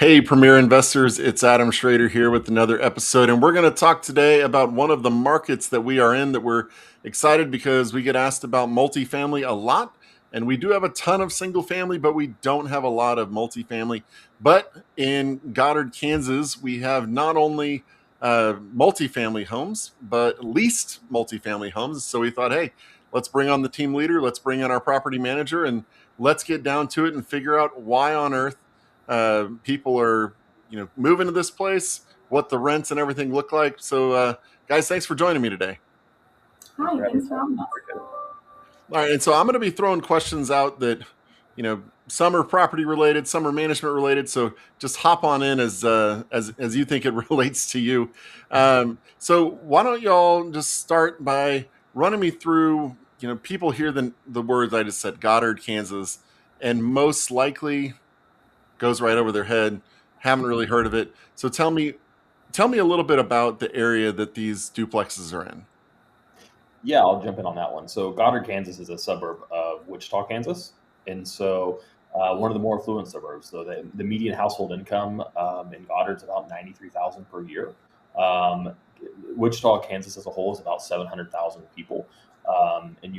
Hey, Premier Investors, it's Adam Schroeder here with another episode. And we're going to talk today about one of the markets that we are in that we're excited because we get asked about multifamily a lot. And we do have a ton of single family, but we don't have a lot of multifamily. But in Goddard, Kansas, we have not only multifamily homes, but leased multifamily homes. So we thought, hey, let's bring on the team leader, let's bring in our property manager, and let's get down to it and figure out why on earth people are moving to this place, what the rents and everything look like. So guys, thanks for joining me today. Hi, thanks for having us. All right, and so I'm going to be throwing questions out that some are property related, some are management related, so just hop on in as you think it relates to you. So why don't y'all just start by running me through, people hear the words I just said, Goddard, Kansas, and most likely goes right over their head, haven't really heard of it. So tell me a little bit about the area that these duplexes are in. Yeah, I'll jump in on that one. So Goddard, Kansas is a suburb of Wichita, Kansas. And so one of the more affluent suburbs. So the median household income in Goddard is about $93,000 per year. Wichita, Kansas as a whole is about 700,000 people. And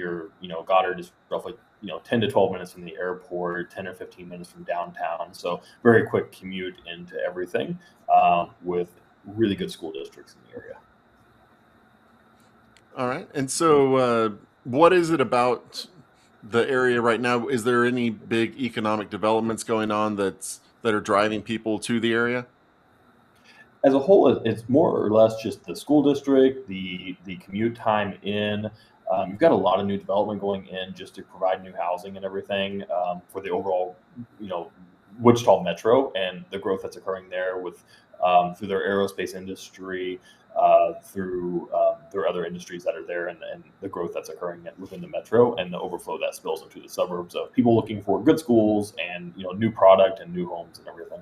Goddard is roughly 10 to 12 minutes from the airport, 10 or 15 minutes from downtown. So very quick commute into everything with really good school districts in the area. All right. And so what is it about the area right now? Is there any big economic developments going on that are driving people to the area? As a whole, it's more or less just the school district, the commute time in. You've got a lot of new development going in just to provide new housing and everything for the overall, Wichita Metro and the growth that's occurring there with through their aerospace industry, through their other industries that are there, and the growth that's occurring within the metro, and the overflow that spills into the suburbs of people looking for good schools and new product and new homes and everything.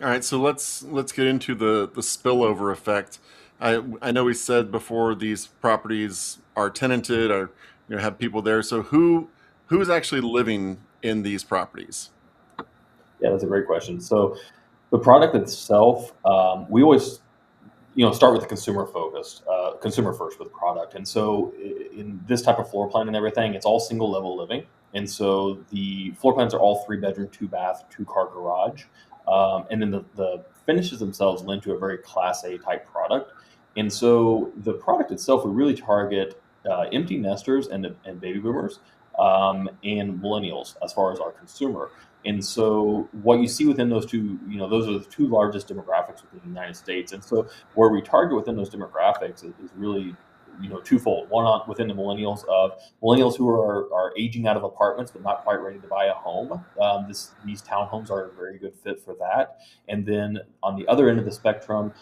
All right, so let's get into the spillover effect. I know we said before these properties are tenanted or have people there. So who's actually living in these properties? Yeah, that's a great question. So the product itself, we always start with the consumer focused, consumer first with product. And so in this type of floor plan and everything, it's all single level living. And so the floor plans are all 3 bedroom, 2 bath, 2 car garage. And then the finishes themselves lend to a very class A type product. And so the product itself, we really target empty nesters and baby boomers and millennials as far as our consumer. And so what you see within those two, those are the two largest demographics within the United States. And so where we target within those demographics is really, twofold. One within the millennials who are aging out of apartments but not quite ready to buy a home. These townhomes are a very good fit for that. And then on the other end of the spectrum,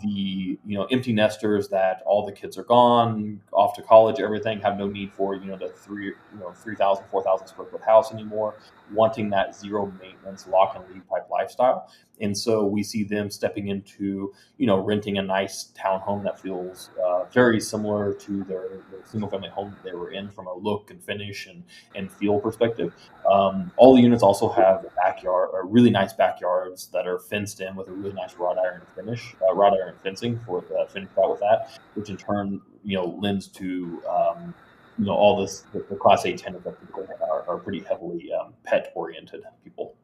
the empty nesters that all the kids are gone off to college, everything, have no need for the 3,000 4,000 square foot house anymore, wanting that zero maintenance lock and leave type lifestyle. And so we see them stepping into renting a nice townhome that feels very similar to their single family home that they were in from a look and finish and feel perspective. All the units also have really nice backyards that are fenced in with a really nice wrought iron fencing for the finish out with that, which in turn lends to all the class A tenants that people are pretty heavily pet oriented people.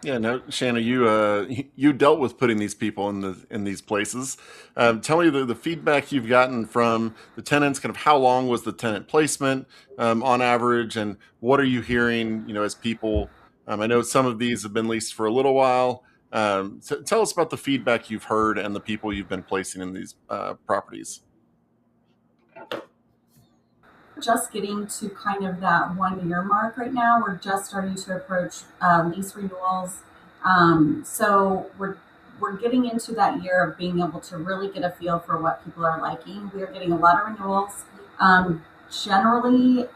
Yeah, no, Shanna, you dealt with putting these people in these places. Tell me the feedback you've gotten from the tenants. Kind of how long was the tenant placement on average, and what are you hearing? As people, I know some of these have been leased for a little while. So tell us about the feedback you've heard and the people you've been placing in these properties. Just getting to kind of that 1 year mark right now. We're just starting to approach lease renewals. So we're getting into that year of being able to really get a feel for what people are liking. We are getting a lot of renewals. Generally,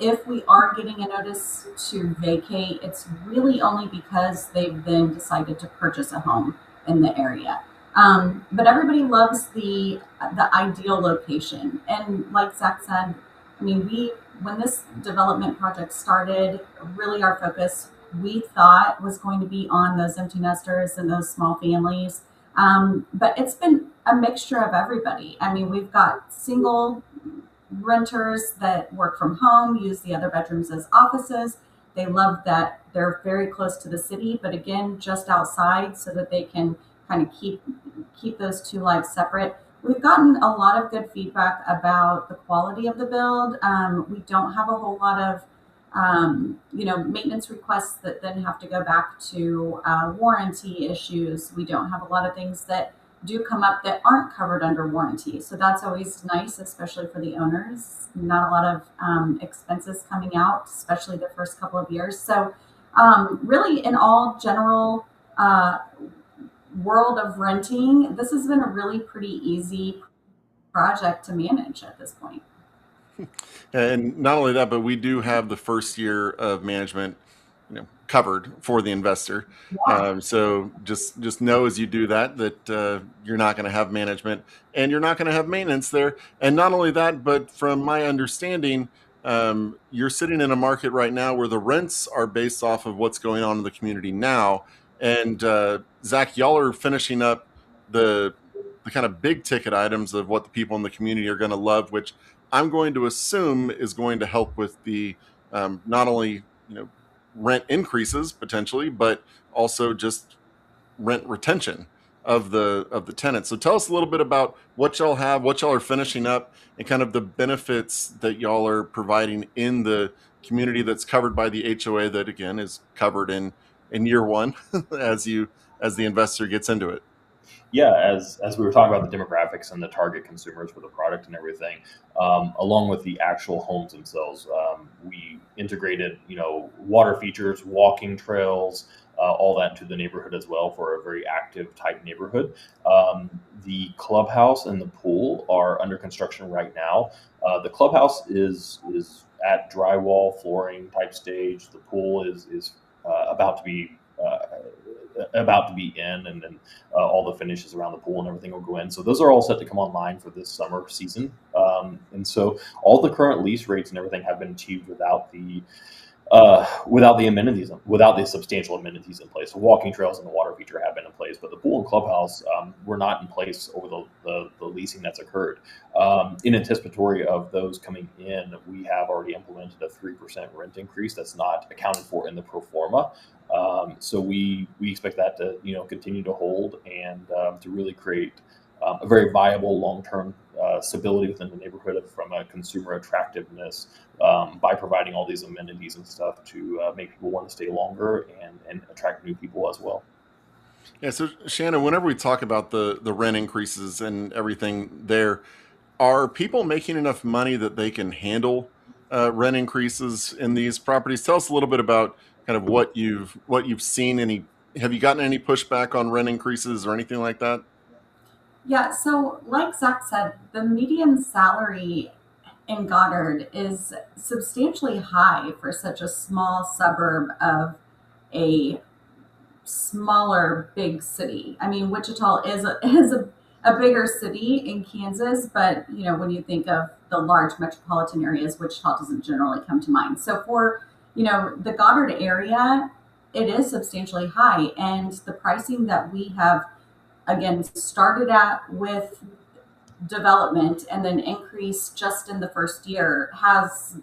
if we are getting a notice to vacate, it's really only because they've then decided to purchase a home in the area. But everybody loves the ideal location, and like Zach said, I mean, when this development project started, really our focus we thought was going to be on those empty nesters and those small families. But it's been a mixture of everybody. I mean, we've got single renters that work from home, use the other bedrooms as offices. They love that they're very close to the city, but again, just outside so that they can kind of keep those two lives separate. We've gotten a lot of good feedback about the quality of the build. We don't have a whole lot of maintenance requests that then have to go back to warranty issues. We don't have a lot of things that do come up that aren't covered under warranty. So that's always nice, especially for the owners. Not a lot of expenses coming out, especially the first couple of years. So really in all general world of renting, this has been a really pretty easy project to manage at this point. And not only that, but we do have the first year of management, covered for the investor. Yeah. So just know as you do that you're not going to have management and you're not going to have maintenance there. And not only that, but from my understanding, you're sitting in a market right now where the rents are based off of what's going on in the community now. And Zach, y'all are finishing up the kind of big ticket items of what the people in the community are going to love, which I'm going to assume is going to help with the not only rent increases potentially, but also just rent retention of the tenants. So tell us a little bit about what y'all have, what y'all are finishing up, and kind of the benefits that y'all are providing in the community that's covered by the HOA that again is covered in year one as the investor gets into it. Yeah, as we were talking about the demographics and the target consumers for the product and everything, along with the actual homes themselves, we integrated, water features, walking trails, all that into the neighborhood as well for a very active type neighborhood. The clubhouse and the pool are under construction right now. The clubhouse is at drywall flooring type stage. The pool is about to be in, and then all the finishes around the pool and everything will go in. So those are all set to come online for this summer season. And so all the current lease rates and everything have been achieved without the amenities, without the substantial amenities in place. The walking trails and the water feature have been in place, but the pool and clubhouse were not in place over the leasing that's occurred. In anticipatory of those coming in, we have already implemented a 3% rent increase that's not accounted for in the pro forma. So we expect that to continue to hold and to really create a very viable long-term stability within the neighborhood from a consumer attractiveness by providing all these amenities and stuff to make people want to stay longer and attract new people as well. Yeah. So Shannon, whenever we talk about the rent increases and everything there, are people making enough money that they can handle rent increases in these properties? Tell us a little bit about kind of what you've seen. Have you gotten any pushback on rent increases or anything like that? Yeah, so like Zach said, the median salary in Goddard is substantially high for such a small suburb of a smaller big city. I mean, Wichita is a bigger city in Kansas, but when you think of the large metropolitan areas, Wichita doesn't generally come to mind. So for the Goddard area, it is substantially high, and the pricing that we have again started at with development and then increased just in the first year has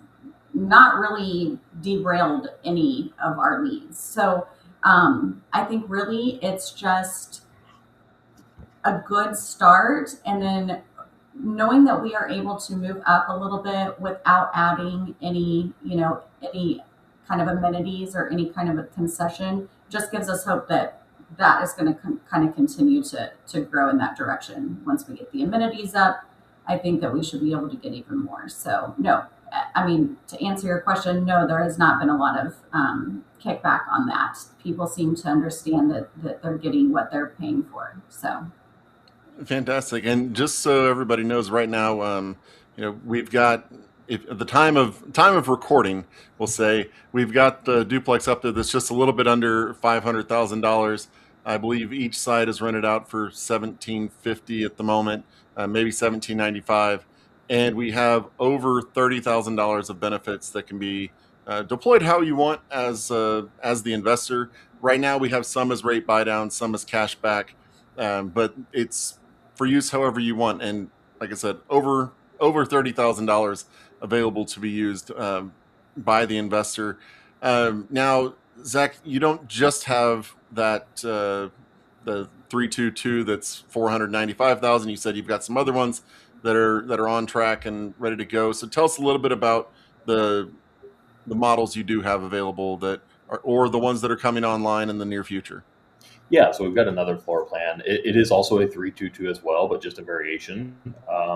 not really derailed any of our leads. So I think really it's just a good start, and then knowing that we are able to move up a little bit without adding any kind of amenities or any kind of a concession just gives us hope that is going to kind of continue to grow in that direction. Once we get the amenities up, I think that we should be able to get even more. So no, I mean, to answer your question, no, there has not been a lot of kickback on that. People seem to understand that they're getting what they're paying for. So Fantastic. And just so everybody knows, right now, we've got, if at the time of recording, we'll say we've got the duplex up there that's just a little bit under $500,000. I believe each side is rented out for $1,750 at the moment, maybe $1,795, and we have over $30,000 of benefits that can be deployed how you want as the investor. Right now, we have some as rate buy down, some as cash back, but it's for use however you want. And like I said, over $30,000 available to be used by the investor. Now, Zach, you don't just have that the 322 that's 495,000. You said you've got some other ones that are on track and ready to go. So tell us a little bit about the the models you do have available that are, or the ones that are coming online in the near future. Yeah, so we've got another floor plan. It is also a 322 as well, but just a variation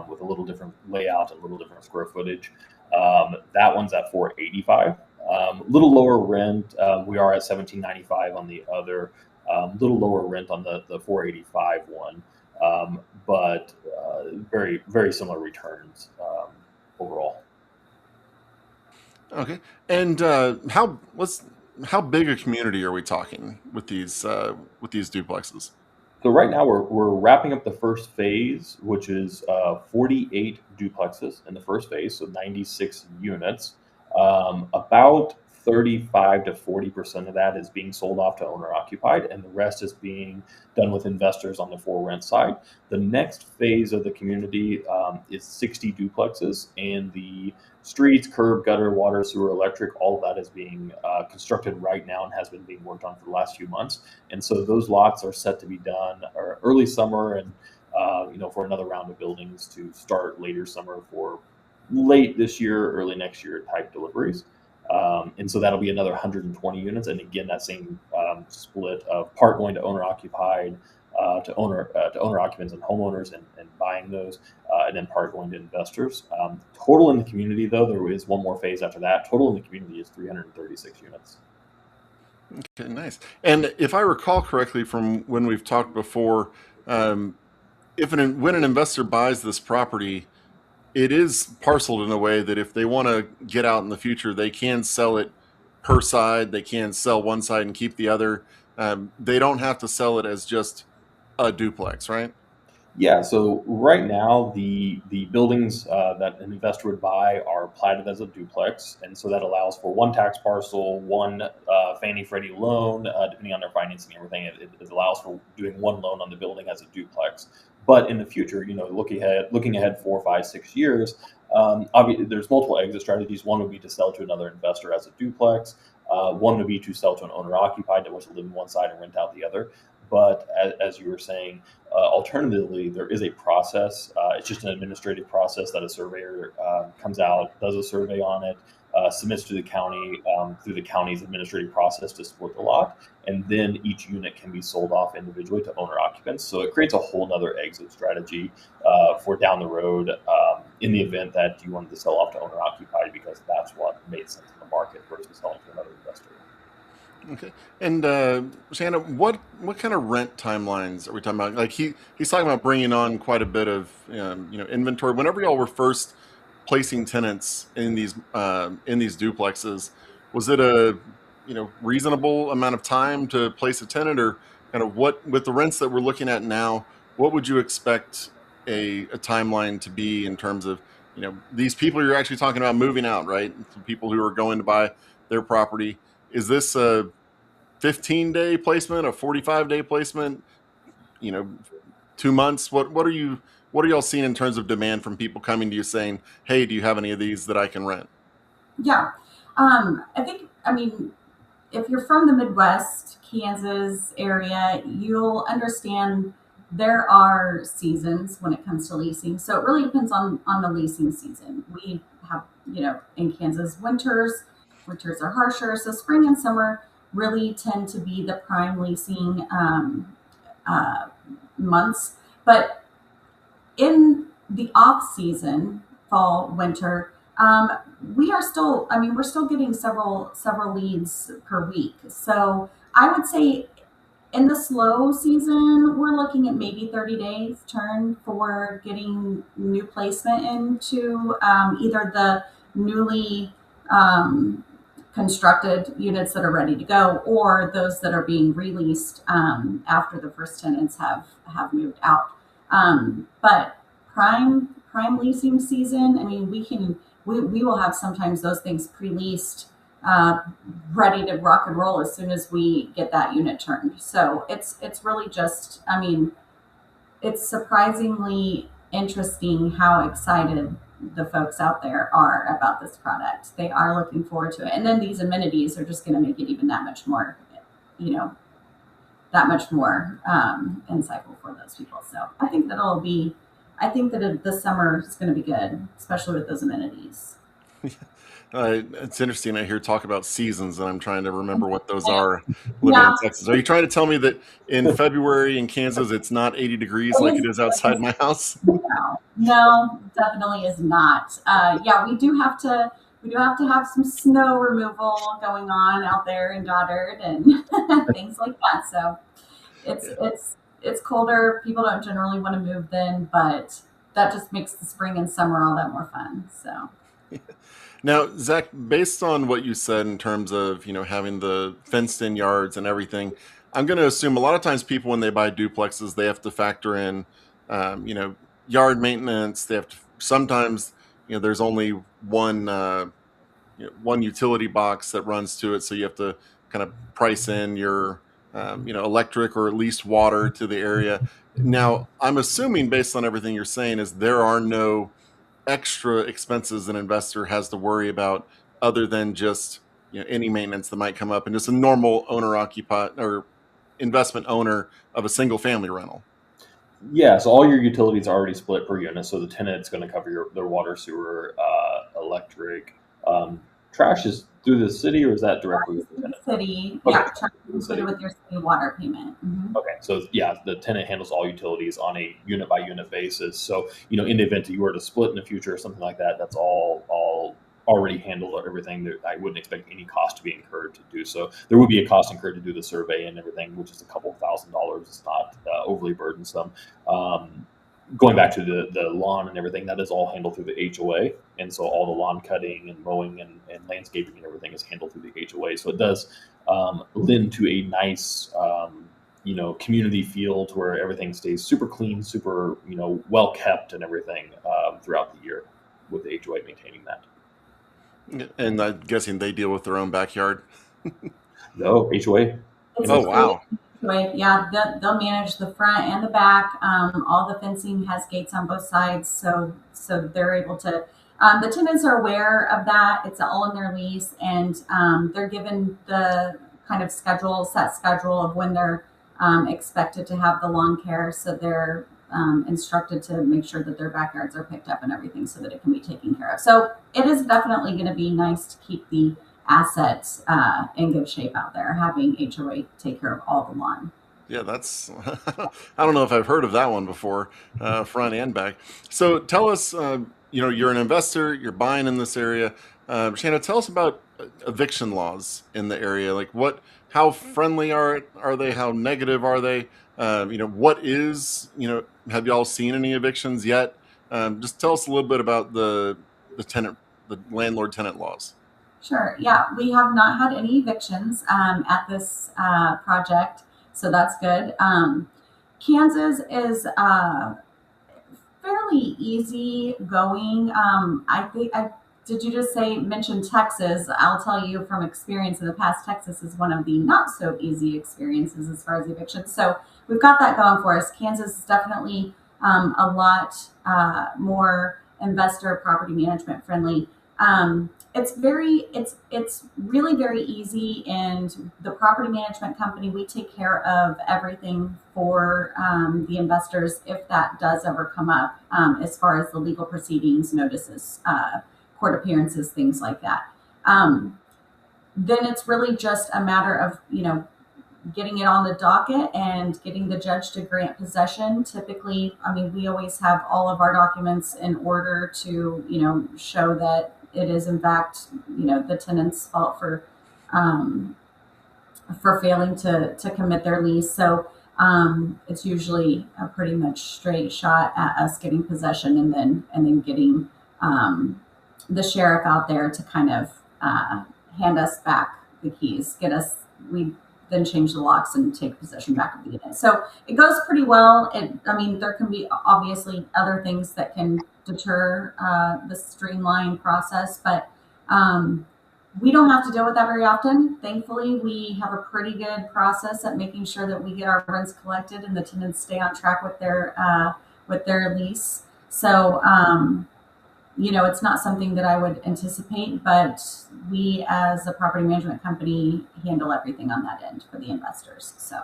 with a little different layout and a little different square footage. That one's at 485. Little lower rent. We are at 1795 on the other. Little lower rent on the 485 one, but very very similar returns overall. Okay, and how big a community are we talking with these duplexes? So right now we're wrapping up the first phase, which is 48 duplexes in the first phase, so 96 units. About 35 to 40% of that is being sold off to owner occupied, and the rest is being done with investors on the for rent side. The next phase of the community is 60 duplexes, and the streets, curb, gutter, water, sewer, electric, all of that is being constructed right now and has been being worked on for the last few months. And so those lots are set to be done early summer and for another round of buildings to start later summer for late this year, early next year type deliveries. And so that'll be another 120 units. And again, that same split of part going to owner occupied, to owner occupants and homeowners and buying those, and then part going to investors. Total in the community, though, there is one more phase after that. Total in the community is 336 units. Okay, nice. And if I recall correctly from when we've talked before, um, when an investor buys this property, it is parceled in a way that if they want to get out in the future, they can sell it per side. They can sell one side and keep the other. They don't have to sell it as just a duplex, right? Yeah, so right now the buildings that an investor would buy are platted as a duplex, and so that allows for one tax parcel, one Fannie Freddie loan, depending on their financing and everything. It allows for doing one loan on the building as a duplex. But in the future, looking ahead 4, 5, 6 years, obviously there's multiple exit strategies. One would be to sell to another investor as a duplex. One would be to sell to an owner occupied that wants to live in one side and rent out the other. But as you were saying, alternatively, there is a process. It's just an administrative process that a surveyor comes out, does a survey on it, submits to the county through the county's administrative process to split the lot, and then each unit can be sold off individually to owner occupants. So it creates a whole nother exit strategy for down the road in the event that you wanted to sell off to owner occupied because that's what made sense in the market versus selling to another investor. Okay. And Shannon, what kind of rent timelines are we talking about? Like he's talking about bringing on quite a bit of inventory. Whenever y'all were first placing tenants in these duplexes, was it a reasonable amount of time to place a tenant, or kind of what with the rents that we're looking at now? What would you expect a timeline to be in terms of these people you're actually talking about moving out, right? The people who are going to buy their property. Is this a 15-day placement, a 45-day placement, you know, 2 months? What are y'all seeing in terms of demand from people coming to you saying, "Hey, do you have any of these that I can rent?" Yeah. I mean, if you're from the Midwest, Kansas area, you'll understand there are seasons when it comes to leasing. So it really depends on the leasing season. We have, in Kansas, winters are harsher. So spring and summer really tend to be the prime leasing uh, months. But in the off season, fall, winter, we are still, we're still getting several leads per week. So I would say in the slow season, we're looking at maybe 30 days turn for getting new placement into either the newly um, constructed units that are ready to go or those that are being released after the first tenants have moved out. But prime leasing season, we will have sometimes those things pre-leased ready to rock and roll as soon as we get that unit turned. So it's really just, I mean, it's surprisingly interesting how excited the folks out there are about this product. They are looking forward to it. And then these amenities are just going to make it even that much more, you know, that much more insightful for those people. So I think the summer is going to be good, especially with those amenities. It's interesting. I hear talk about seasons, and I'm trying to remember what those are living in Yeah, Texas. Are you trying to tell me that in February in Kansas, it's not 80 degrees it like is. it is outside my house? No, no, definitely is not. Yeah, we do have to have some snow removal going on out there in Goddard and things like that. So it's Yeah. it's colder. People don't generally want to move then, but that just makes the spring and summer all that more fun. So Now, Zach, based on what you said in terms of, having the fenced-in yards and everything, I'm going to assume a lot of times people, when they buy duplexes, they have to factor in, um, you know, yard maintenance. They have to sometimes, there's only one utility box that runs to it, so you have to kind of price in your, electric or at least water to the area. Now, I'm assuming based on everything you're saying is there are no extra expenses an investor has to worry about other than just any maintenance that might come up and just a normal owner occupied or investment owner of a single family rental. Yeah, so all your utilities are already split per unit. So the tenant's going to cover their water, sewer, electric. Trash is through the city, or is that directly with the the tenant? city, Okay, yeah, try to the include it city. with your city water payment. Okay, so yeah, the tenant handles all utilities on a unit by unit basis. So in the event that you were to split in the future or something like that, that's all already handled. Everything that I wouldn't expect any cost to be incurred to do so. There would be a cost incurred to do the survey and everything, which is a couple $1,000s. It's not overly burdensome. Um, Going back to the lawn and everything, that is all handled through the HOA, and so all the lawn cutting and mowing and landscaping and everything is handled through the HOA. So it does lend to a nice community feel to where everything stays super clean, super well kept and everything throughout the year with the HOA maintaining that. And I'm guessing they deal with their own backyard. No HOA. It's Oh, completely wow. right. Yeah, they'll manage the front and the back. All the fencing has gates on both sides, so they're able to. The tenants are aware of that. It's all in their lease, and they're given the kind of set schedule of when they're expected to have the lawn care. So they're instructed to make sure that their backyards are picked up and everything, so that it can be taken care of. So it is definitely going to be nice to keep the assets in good shape out there, having HOA take care of all the lawn. Yeah, that's I don't know if I've heard of that one before, front and back. So tell us, you're an investor, you're buying in this area. Shanna, tell us about eviction laws in the area. Like how friendly are they? How negative are they? Have y'all seen any evictions yet? Just tell us a little bit about the landlord tenant laws. Sure. Yeah, we have not had any evictions at this project, so that's good. Kansas is fairly easy going. I think I did you just say mention Texas? I'll tell you from experience in the past, Texas is one of the not so easy experiences as far as evictions. So we've got that going for us. Kansas is definitely a lot more investor property management friendly. It's really very easy, and the property management company, we take care of everything for the investors if that does ever come up, as far as the legal proceedings, notices, court appearances, things like that. um, then it's really just a matter of getting it on the docket and getting the judge to grant possession. Typically, I mean, we always have all of our documents in order to, show that it is in fact, the tenant's fault um, for failing to commit their lease. So it's usually a pretty much straight shot at us getting possession, and then getting the sheriff out there to kind of hand us back the keys, get us. We then change the locks and take possession back of the unit. So it goes pretty well. I mean, there can be obviously other things that can deter the streamlined process, but We don't have to deal with that very often. Thankfully, we have a pretty good process at making sure that we get our rents collected and the tenants stay on track with their lease. So, it's not something that I would anticipate, but we as a property management company handle everything on that end for the investors. So,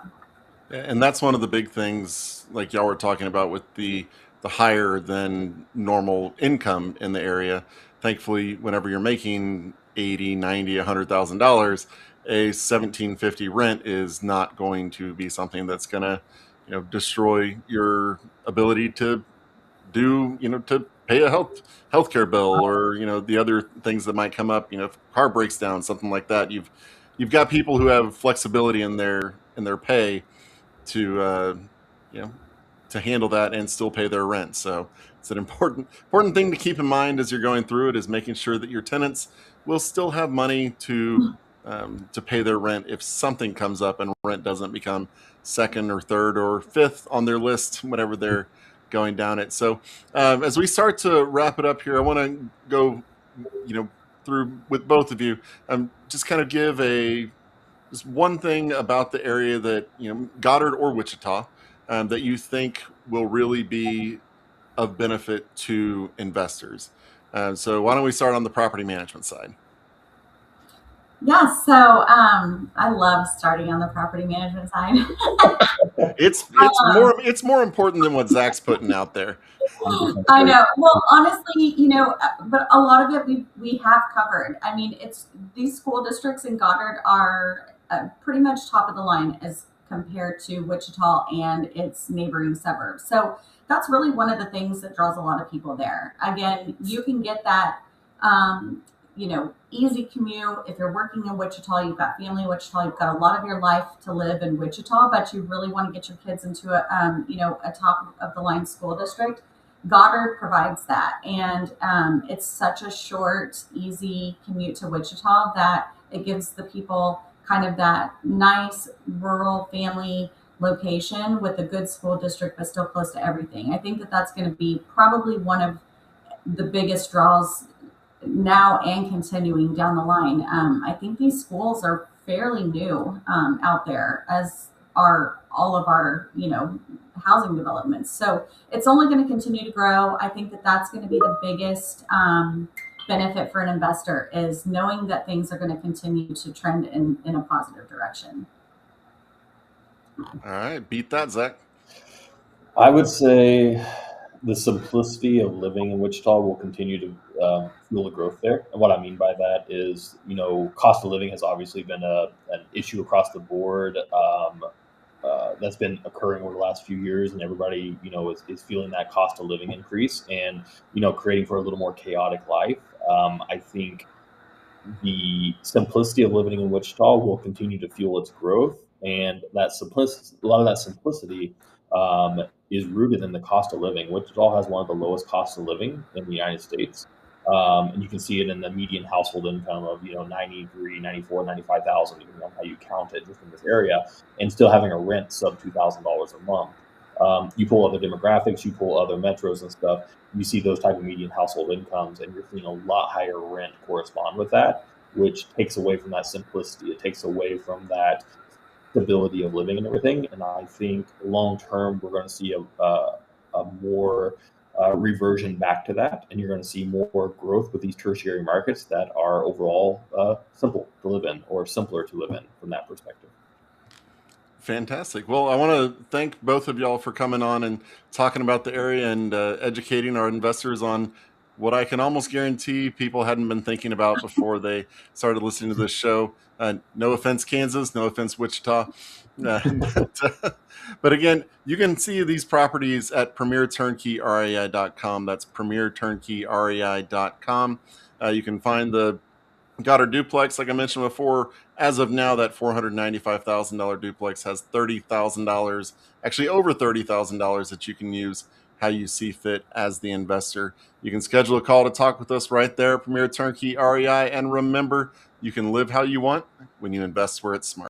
And that's one of the big things, like y'all were talking about with the higher than normal income in the area. Thankfully, whenever you're making 80, 90, $100,000, a 1750 rent is not going to be something that's going to, destroy your ability to to pay a healthcare bill, or the other things that might come up. If a car breaks down, something like that. You've got people who have flexibility in their pay to you know to handle that and still pay their rent. So it's an important thing to keep in mind as you're going through it, is making sure that your tenants will still have money to pay their rent if something comes up and rent doesn't become second or third or fifth on their list, whatever they're going down it. So as we start to wrap it up here, I want to go through with both of you, just kind of give just one thing about the area that, Goddard or Wichita, that you think will really be of benefit to investors. So why don't we start on the property management side? yeah, so I love starting on the property management side. It's more important than what Zach's putting out there. I know. Well, honestly, but a lot of it we have covered. I mean, it's these school districts in Goddard are pretty much top of the line as compared to Wichita and its neighboring suburbs. So that's really one of the things that draws a lot of people there. Again, you can get that, easy commute. If you're working in Wichita, you've got family in Wichita, you've got a lot of your life to live in Wichita, but you really want to get your kids into a top of the line school district. Goddard provides that, and it's such a short, easy commute to Wichita that it gives the people kind of that nice rural family location with a good school district, but still close to everything. I think that that's going to be probably one of the biggest draws now and continuing down the line. I think these schools are fairly new out there, as are all of our, housing developments. So it's only going to continue to grow. I think that that's going to be the biggest benefit for an investor, is knowing that things are going to continue to trend in a positive direction. All right, beat that, Zach. I would say the simplicity of living in Wichita will continue to fuel the growth there. And what I mean by that is, cost of living has obviously been an issue across the board. That's been occurring over the last few years, and everybody, is feeling that cost of living increase, and, creating for a little more chaotic life. I think the simplicity of living in Wichita will continue to fuel its growth, and that a lot of that simplicity is rooted in the cost of living. Wichita has one of the lowest costs of living in the United States. And you can see it in the median household income of 93, 94, 95,000, depending on how you count it, just in this area, and still having a rent sub $2,000 a month. You pull other demographics, you pull other metros and stuff, you see those type of median household incomes, and you're seeing a lot higher rent correspond with that, which takes away from that simplicity. It takes away from that stability of living and everything. And I think long term, we're going to see a more reversion back to that, and you're going to see more growth with these tertiary markets that are overall simple to live in, or simpler to live in from that perspective. Fantastic. Well, I want to thank both of y'all for coming on and talking about the area and educating our investors on what I can almost guarantee people hadn't been thinking about before they started listening to this show. No offense, Kansas. No offense, Wichita. But again, you can see these properties at premierturnkey.rei.com. That's premierturnkey.rei.com. You can find the Goddard duplex, like I mentioned before. As of now, that $495,000 duplex has $30,000, actually over $30,000, that you can use how you see fit as the investor. You can schedule a call to talk with us right there, Premier Turnkey REI. And remember, you can live how you want when you invest where it's smart.